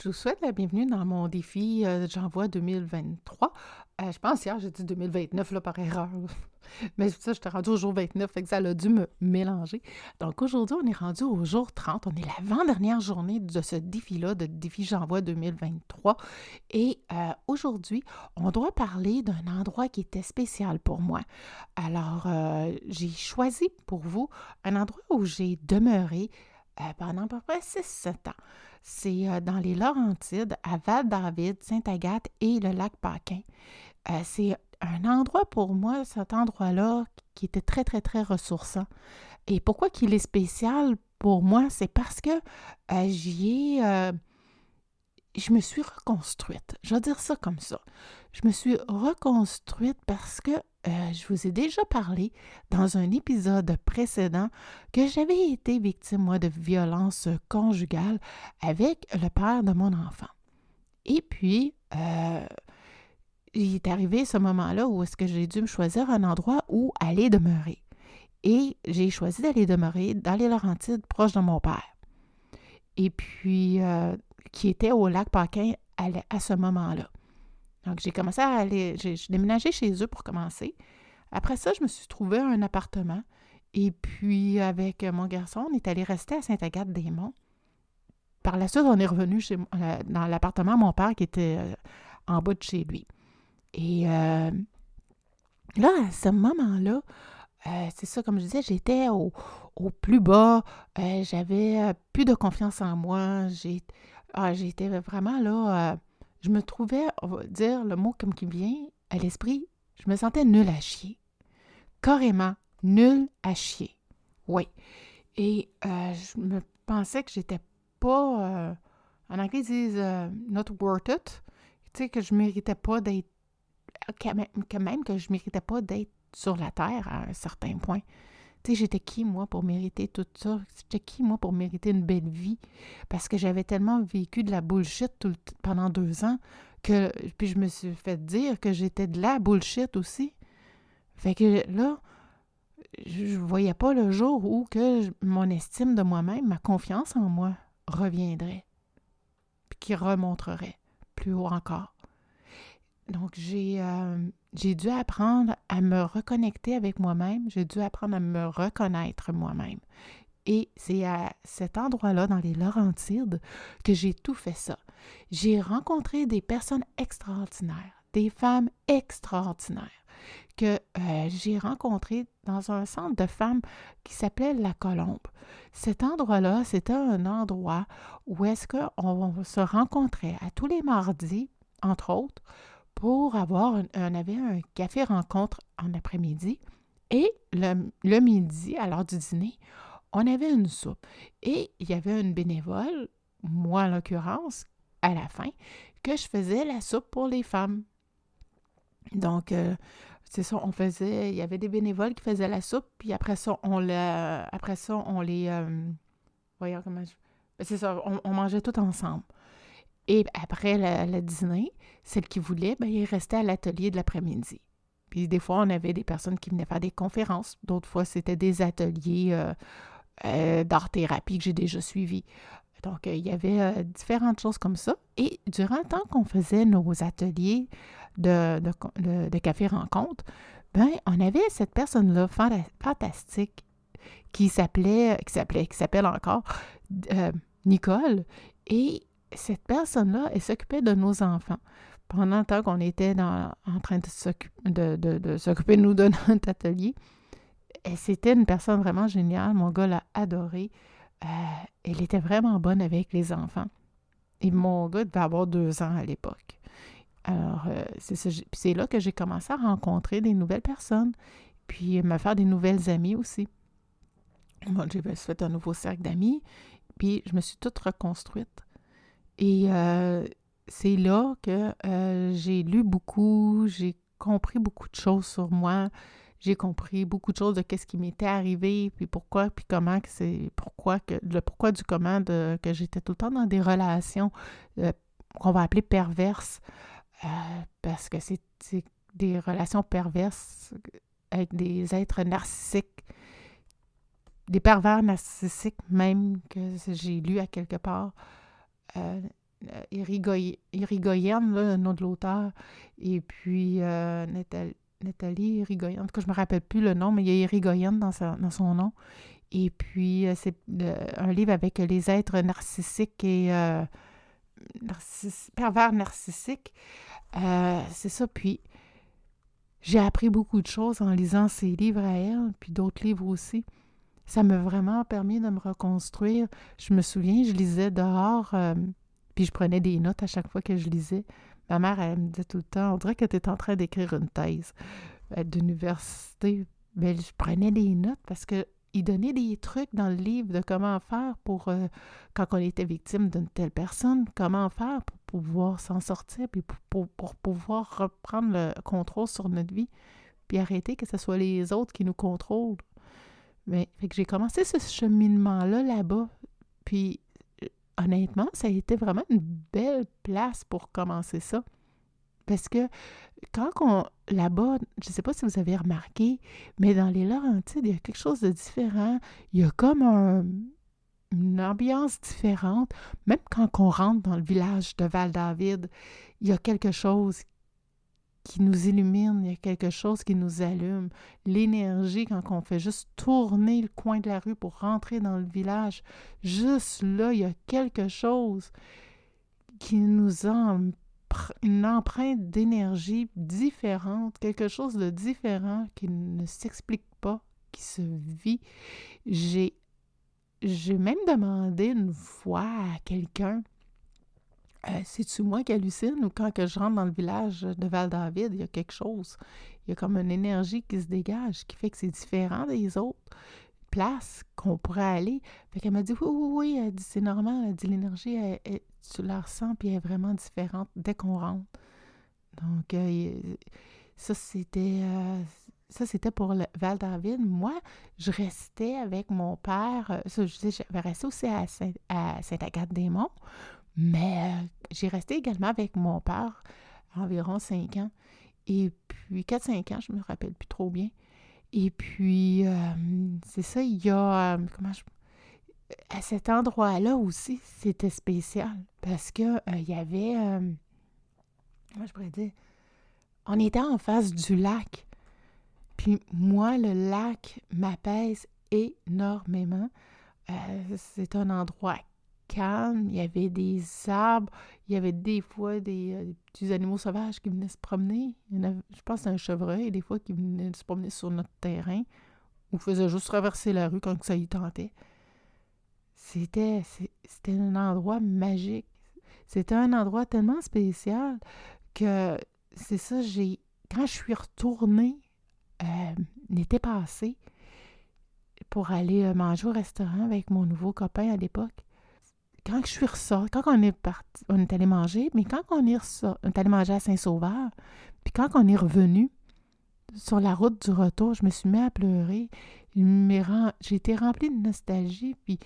Je vous souhaite la bienvenue dans mon défi J'envoie 2023. Je pense hier, j'ai dit 2029 là, par erreur. Mais ça, j'étais rendue au jour 29, fait que ça a dû me mélanger. Donc aujourd'hui, on est rendu au jour 30. On est l'avant-dernière journée de ce défi-là, de défi J'envoie 2023. Et aujourd'hui, on doit parler d'un endroit qui était spécial pour moi. Alors, j'ai choisi pour vous un endroit où j'ai demeuré pendant à peu près 6-7 ans. C'est dans les Laurentides, à Val-David, Sainte-Agathe et le lac Paquin. C'est un endroit pour moi, cet endroit-là, qui était très, très, très ressourçant. Et pourquoi qu'il est spécial pour moi, c'est parce que je me suis reconstruite. Je vais dire ça comme ça. Je me suis reconstruite parce que je vous ai déjà parlé dans un épisode précédent que j'avais été victime, moi, de violences conjugales avec le père de mon enfant. Et puis, il est arrivé ce moment-là où est-ce que j'ai dû me choisir un endroit où aller demeurer. Et j'ai choisi d'aller demeurer dans les Laurentides, proche de mon père. Et puis, qui était au lac Paquin à ce moment-là. Donc, j'ai commencé à aller, j'ai déménagé chez eux pour commencer. Après ça, je me suis trouvé un appartement. Et puis, avec mon garçon, on est allé rester à Sainte-Agathe-des-Monts. Par la suite, on est revenu dans l'appartement à mon père qui était en bas de chez lui. Et là, à ce moment-là, c'est ça, comme je disais, j'étais au plus bas. J'avais plus de confiance en moi. J'étais vraiment là. Je me trouvais, on va dire le mot comme qui vient à l'esprit, je me sentais nulle à chier. Carrément nulle à chier. Oui. Et je me pensais que j'étais pas. En anglais, ils disent not worth it. Tu sais, que je méritais pas d'être. Même que je méritais pas d'être sur la terre à un certain point. Tu sais, j'étais qui, moi, pour mériter tout ça? J'étais qui, moi, pour mériter une belle vie? Parce que j'avais tellement vécu de la bullshit pendant 2 ans que... Puis je me suis fait dire que j'étais de la bullshit aussi. Fait que là, je voyais pas le jour où mon estime de moi-même, ma confiance en moi reviendrait. Puis qui remonterait plus haut encore. Donc, j'ai dû apprendre à me reconnecter avec moi-même. J'ai dû apprendre à me reconnaître moi-même. Et c'est à cet endroit-là, dans les Laurentides, que j'ai tout fait ça. J'ai rencontré des personnes extraordinaires, des femmes extraordinaires que j'ai rencontrées dans un centre de femmes qui s'appelait La Colombe. Cet endroit-là, c'était un endroit où est-ce qu'on se rencontrait à tous les mardis, entre autres, pour on avait un café rencontre en après-midi et le midi, à l'heure du dîner, on avait une soupe. Et il y avait une bénévole, moi en l'occurrence, à la fin, que je faisais la soupe pour les femmes. Donc, c'est ça, il y avait des bénévoles qui faisaient la soupe, puis après ça, on les, voyons comment c'est ça, on mangeait tout ensemble. Et après le dîner, celle qui voulait, il restait à l'atelier de l'après-midi. Puis des fois, on avait des personnes qui venaient faire des conférences. D'autres fois, c'était des ateliers d'art-thérapie que j'ai déjà suivis. Donc, il y avait différentes choses comme ça. Et durant le temps qu'on faisait nos ateliers de café-rencontre, on avait cette personne-là fantastique qui s'appelle encore Nicole. Et cette personne-là, elle s'occupait de nos enfants. Pendant le temps qu'on était en train de s'occuper de nous de notre atelier, c'était une personne vraiment géniale. Mon gars l'a adorée. Elle était vraiment bonne avec les enfants. Et mon gars devait avoir 2 ans à l'époque. Alors, c'est là que j'ai commencé à rencontrer des nouvelles personnes, puis me faire des nouvelles amies aussi. Moi, j'ai fait un nouveau cercle d'amis, puis je me suis toute reconstruite. Et c'est là que j'ai lu beaucoup, j'ai compris beaucoup de choses sur moi, j'ai compris beaucoup de choses de qu'est-ce qui m'était arrivé, puis pourquoi, puis comment, le pourquoi du comment que j'étais tout le temps dans des relations qu'on va appeler perverses, parce que c'est des relations perverses avec des êtres narcissiques, des pervers narcissiques même, que j'ai lu à quelque part. Irigoyen, là, le nom de l'auteur, et puis Nathalie Irigoyen. En tout cas, je me rappelle plus le nom, mais il y a Irigoyen dans son nom. Et puis, c'est un livre avec les êtres narcissiques et pervers narcissiques. C'est ça. Puis, j'ai appris beaucoup de choses en lisant ces livres à elle, puis d'autres livres aussi. Ça m'a vraiment permis de me reconstruire. Je me souviens, je lisais dehors, puis je prenais des notes à chaque fois que je lisais. Ma mère, elle me disait tout le temps, on dirait que tu es en train d'écrire une thèse d'université. Mais je prenais des notes parce que il donnait des trucs dans le livre de comment faire pour, quand on était victime d'une telle personne, comment faire pour pouvoir s'en sortir, puis pour pouvoir reprendre le contrôle sur notre vie, puis arrêter que ce soit les autres qui nous contrôlent. Mais fait que j'ai commencé ce cheminement-là là-bas, puis honnêtement, ça a été vraiment une belle place pour commencer ça. Parce que là-bas, je ne sais pas si vous avez remarqué, mais dans les Laurentides, il y a quelque chose de différent. Il y a comme une ambiance différente. Même quand on rentre dans le village de Val-David, il y a quelque chose qui nous illumine, il y a quelque chose qui nous allume. L'énergie, quand on fait juste tourner le coin de la rue pour rentrer dans le village, juste là, il y a quelque chose qui nous une empreinte d'énergie différente, quelque chose de différent qui ne s'explique pas, qui se vit. J'ai même demandé une fois à quelqu'un, c'est-tu moi qui hallucine ou quand que je rentre dans le village de Val-David, il y a quelque chose. Il y a comme une énergie qui se dégage, qui fait que c'est différent des autres places qu'on pourrait aller. Fait qu'elle m'a dit, oui, elle dit, c'est normal, elle dit, l'énergie, tu la ressens, puis elle est vraiment différente dès qu'on rentre. Donc, ça, c'était pour le Val-David. Moi, je restais avec mon père, j'avais resté aussi à Sainte-Agathe-des-Monts, mais j'ai resté également avec mon père environ 5 ans. Et puis, 4-5 ans, je me rappelle plus trop bien. Et puis, c'est ça, il y a... à cet endroit-là aussi, c'était spécial. Parce que il y avait... comment je pourrais dire? On était en face du lac. Puis moi, le lac m'apaise énormément. C'est un endroit calme. Il y avait des arbres. Il y avait des fois des petits animaux sauvages qui venaient se promener. Je pense que c'était un chevreuil, des fois, qui venait se promener sur notre terrain ou faisait juste traverser la rue quand ça y tentait. C'était un endroit magique. C'était un endroit tellement spécial que c'est ça, quand je suis retournée l'été passé pour aller manger au restaurant avec mon nouveau copain à l'époque, quand je suis ressortie, quand on est parti, on est allé manger, mais quand on est allé manger à Saint-Sauveur, puis quand on est revenu sur la route du retour, je me suis mis à pleurer. J'ai été remplie de nostalgie, puis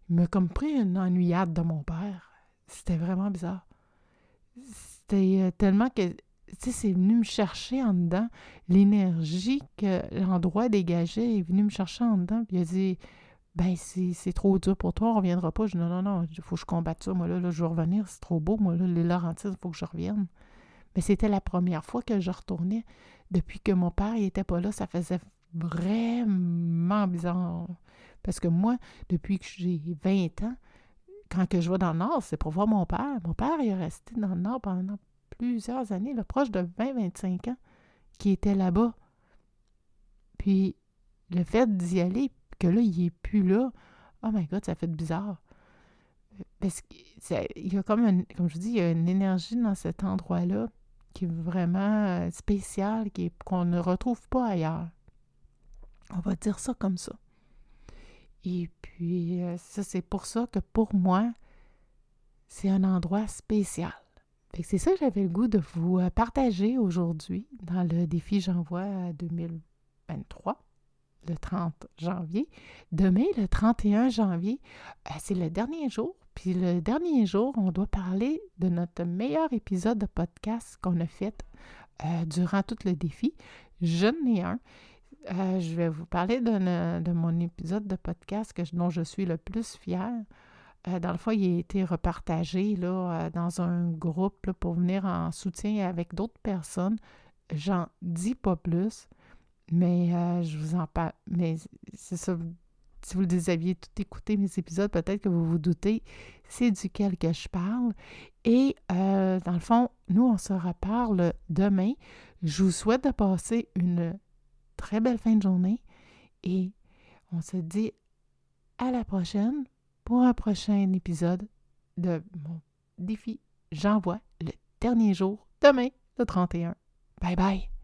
il m'a comme pris une ennuyade de mon père. C'était vraiment bizarre. C'était tellement que, tu sais, c'est venu me chercher en dedans. L'énergie que l'endroit dégageait est venu me chercher en dedans. Puis il a dit, ben c'est trop dur pour toi, on ne reviendra pas. Je dis, non, il faut que je combatte ça. Moi, là, je veux revenir, c'est trop beau. Moi, là, les Laurentides, il faut que je revienne. Mais c'était la première fois que je retournais. Depuis que mon père n'était pas là, ça faisait vraiment bizarre. Parce que moi, depuis que j'ai 20 ans, quand que je vais dans le Nord, c'est pour voir mon père. Mon père, il est resté dans le Nord pendant plusieurs années, là, proche de 20-25 ans, qui était là-bas. Puis, le fait d'y aller, que là, il n'est plus là, oh my God, ça fait bizarre. Parce qu'il y a comme je vous dis, il y a une énergie dans cet endroit-là qui est vraiment spéciale, qu'on ne retrouve pas ailleurs. On va dire ça comme ça. Et puis, ça, c'est pour ça que pour moi, c'est un endroit spécial. Fait que c'est ça que j'avais le goût de vous partager aujourd'hui dans le défi J'envoie 2023, le 30 janvier. Demain, le 31 janvier, c'est le dernier jour. Puis le dernier jour, on doit parler de notre meilleur épisode de podcast qu'on a fait durant tout le défi. Je n'en ai un. Je vais vous parler de mon épisode de podcast dont je suis le plus fière. Dans le fond, il a été repartagé là, dans un groupe là, pour venir en soutien avec d'autres personnes. J'en dis pas plus, mais je vous en parle. Mais c'est ça. Si vous les aviez tout écouté, mes épisodes, peut-être que vous vous doutez, c'est duquel que je parle. Et dans le fond, nous, on se reparle demain. Je vous souhaite de passer une très belle fin de journée et on se dit à la prochaine pour un prochain épisode de mon défi. J'envoie le dernier jour, demain, le 31. Bye bye!